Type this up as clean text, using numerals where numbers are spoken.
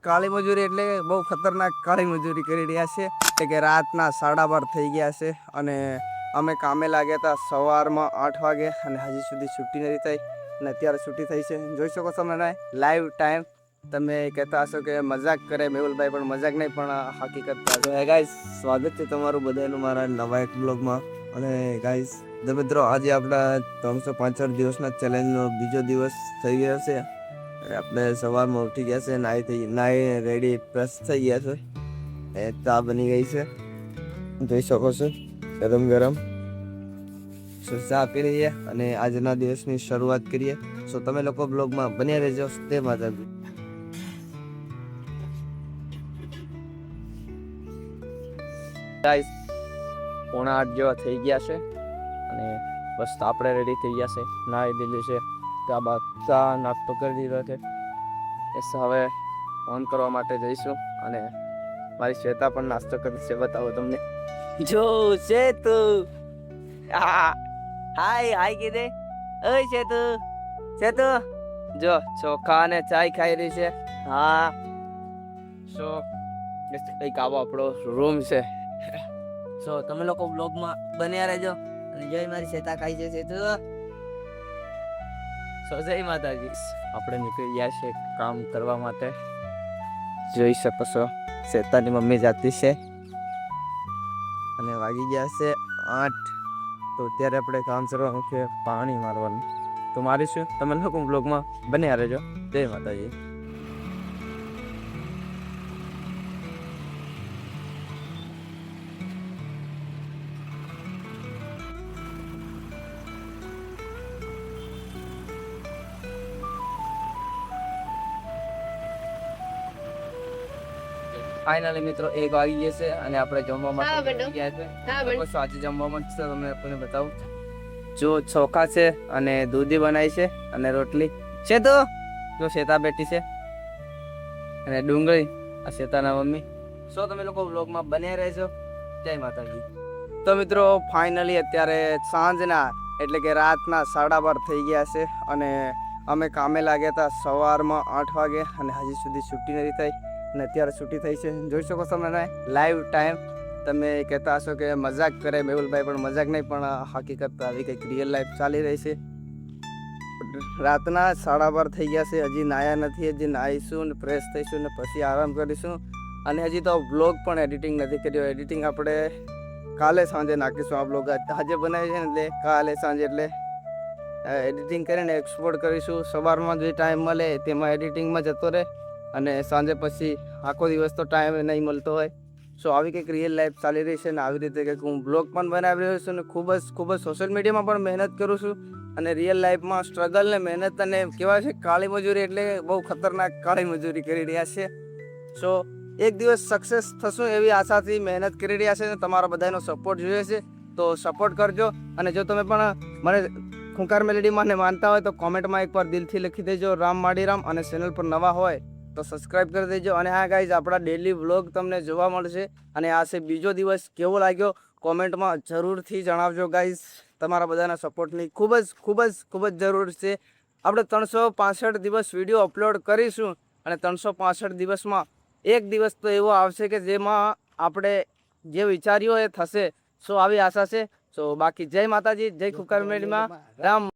કાળી મજૂરી એટલે બહુ ખતરનાક કાળી મજૂરી કરી રહ્યા છે. એટલે કે રાતના 12:30 થઈ ગયા છે અને અમે કામે લાગ્યા હતા સવારમાં 8 વાગે અને હજી સુધી છૂટી નથી થઈ અને અત્યારે છૂટી થઈ છે. જોઈ શકો છો મને લાઈવ ટાઈમ. તમે કહેતા હશો કે મજાક કરે મેહુલભાઈ, પણ મજાક નહીં પણ હકીકત. તો હે ગાઈસ, સ્વાગત છે તમારું બધાનું મારા નવા એક બ્લોગમાં. અને ગાઈસ મિત્રો, આજે આપણા 365 દિવસના ચેલેન્જનો બીજો દિવસ થઈ ગયો છે. આપણે સવારમાં ઉઠી ગયા છે, નાઈ રેડી ફ્રેશ થઈ ગયા છે. ચા બની ગઈ છે, જોઈ શકો છો ગરમ ગરમ. ચા પી રહીએ અને આજના દિવસની શરૂઆત કરીએ. સો તમે લોકો બ્લોગમાં બન્યા રહેજો. તે માતાજી. ગાઈસ 7:45 જેવા થઈ ગયા છે અને બસ આપણે રેડી થઈ ગયા છે. નાઈ લીધું છે, ત્યાર બાદ ચા નાસ્તો કરી દીધો છે. હવે ઓન કરવા માટે જઈશું અને મારી શ્વેતા પણ નાસ્તો કરી છે. બતાવો તમને. જો સેતુ, હાય કીધે. ઓય સેતુ જો ચોખા અને ચાય ખાઈ રહી છે. હા, સો કઈક આવો આપણો રૂમ છે. સો તમે લોકો બ્લોગમાં બન્યા રહેજો અને જય મારી શ્વેતા ખાઈ છે. સેતુ સો જય માતાજી. આપણે નીકળી ગયા છે કામ કરવા માટે. જોઈ શકો છો શ્વેતાની મમ્મી જાતી છે અને વાગી ગયા છે 8. તો અત્યારે આપણે કામ કરવાનું છે પાણી મારવાનું. તો મારીશું. તમે લોકો બ્લોગમાં બન્યા રહેજો. જય માતાજી. ફાઇનલી મિત્રો 1 વાગી ગયા છે અને આપણે જમવા માટે ગયા છે. આજે જમવામાં છે તમને આપણને બતાવું. જો ચોખા છે અને દૂધી બનાવી છે અને રોટલી છે. તો જો શ્વેતા બેઠી છે અને ડુંગળી આ શ્વેતાના મમ્મી. સો તમે લોકો વ્લોગમાં બન્યા રહેજો. જય માતાજી. તો મિત્રો ફાઇનલી અત્યારે સાંજના એટલે કે રાતના 12:30 થઈ ગયા છે અને અમે કામે લાગ્યા હતા સવારમાં 8 વાગે અને હજી સુધી છૂટી નથી થઈ અને અત્યારે છૂટી થઈ છે. જોઈ શકો છો મને લાઈવ ટાઈમ. તમે કહેતા હશો કે મજાક કરે મેહુલભાઈ, પણ મજાક નહીં પણ હકીકત આવી કંઈક રિયલ લાઈફ ચાલી રહી છે. રાતના 12:30 થઈ ગયા છે. હજી નાયા નથી. હજી નાહીશું ને ફ્રેશ થઈશું ને પછી આરામ કરીશું. અને હજી તો બ્લોગ પણ એડિટિંગ નથી કર્યો. એડિટિંગ આપણે કાલે સાંજે નાખીશું. આ બ્લોગ આજે બનાવી છે ને એટલે કાલે સાંજે એટલે એડિટિંગ કરીને એક્સપોર્ટ કરીશું. સવારમાં જે ટાઈમ મળે તેમાં એડિટિંગમાં જતો રહે અને સાંજે પછી આખો દિવસ તો ટાઈમ નહીં મળતો હોય. સો આવી કંઈક રિયલ લાઈફ ચાલી રહી છે ને આવી રીતે કંઈક હું બ્લોગ પણ બનાવી રહ્યો છું અને ખૂબ જ સોશિયલ મીડિયામાં પણ મહેનત કરું છું. અને રિયલ લાઈફમાં સ્ટ્રગલ ને મહેનત અને કહેવાય છે કાળી મજૂરી એટલે બહુ ખતરનાક કાળી મજૂરી કરી રહ્યા છે. સો એક દિવસ સક્સેસ થશું એવી આશાથી મહેનત કરી રહ્યા છે. તમારા બધાનો સપોર્ટ જોઈએ છે તો સપોર્ટ કરજો. અને જો તમે પણ મને ખૂંખાર મેલેડીમાં ને માનતા હોય તો કોમેન્ટમાં એકવાર દિલથી લખી દેજો રામ માડીરામ. અને ચેનલ પર નવા હોય તો સબસ્ક્રાઈબ કરી દેજો. અને હા ગાઈઝ, આપણા ડેલી વ્લોગ તમને જોવા મળશે. અને આ છે બીજો દિવસ. કેવો લાગ્યો કોમેન્ટમાં જરૂરથી જણાવજો ગાઈઝ. તમારા બધાના સપોર્ટની ખૂબ જ જરૂર છે. આપણે 365 દિવસ વિડીયો અપલોડ કરીશું અને 365 દિવસમાં એક દિવસ તો એવો આવશે કે જેમાં આપણે જે વિચાર્યું એ થશે. સો આવી આશા છે. સો બાકી જય માતાજી, જય ખૂંખાર મેલેડીમાં રામ.